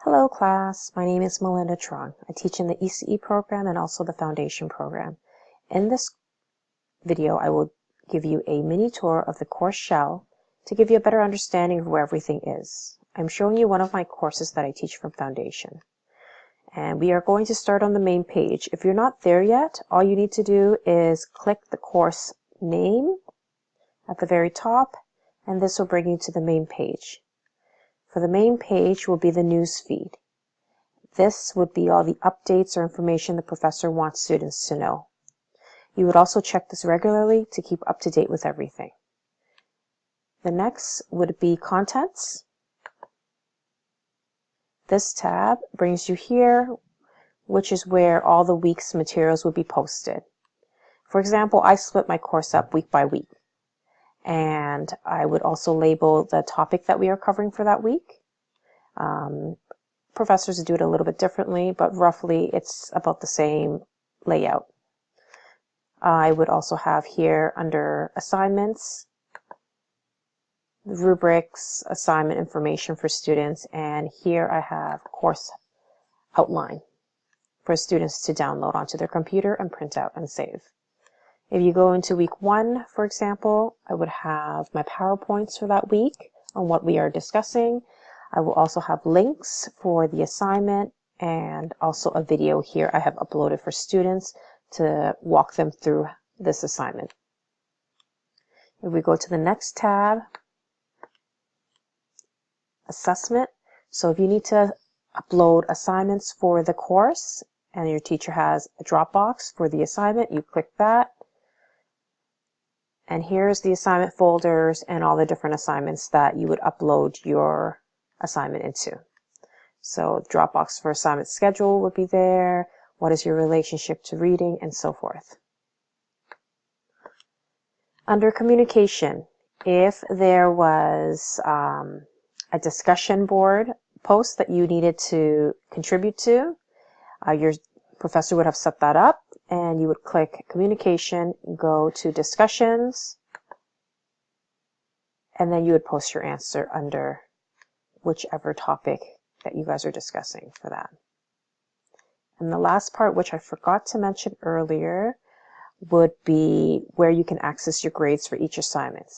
Hello class, my name is Melinda Trong. I teach in the ECE program and also the Foundation program. In this video, I will give you a mini tour of the course shell to give you a better understanding of where everything is. I'm showing you one of my courses that I teach from Foundation. And we are going to start on the main page. If you're not there yet, all you need to do is click the course name at the very top, and this will bring you to the main page. For the main page will be the Newsfeed. This would be all the updates or information the professor wants students to know. You would also check this regularly to keep up to date with everything. The next would be Contents. This tab brings you here, which is where all the week's materials would be posted. For example, I split my course up week by week. And I would also label the topic that we are covering for that week. Professors do it a little bit differently, but roughly it's about the same layout. I would also have here under assignments, rubrics, assignment information for students, and here I have course outline for students to download onto their computer and print out and save. If you go into week 1, for example, I would have my PowerPoints for that week on what we are discussing. I will also have links for the assignment and also a video here I have uploaded for students to walk them through this assignment. If we go to the next tab, Assessment. So if you need to upload assignments for the course and your teacher has a Dropbox for the assignment, you click that. And here's the assignment folders and all the different assignments that you would upload your assignment into. So Dropbox for assignment schedule would be there. What is your relationship to reading, and so forth. Under communication, if there was a discussion board post that you needed to contribute to, your professor would have set that up. And you would click Communication, go to Discussions, and then you would post your answer under whichever topic that you guys are discussing for that. And the last part, which I forgot to mention earlier, would be where you can access your grades for each assignment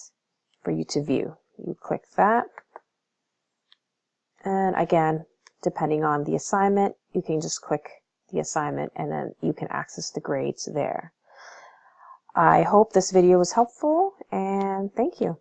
for you to view. You click that. And again, depending on the assignment, you can just click the assignment and then you can access the grades there. I hope this video was helpful, and thank you.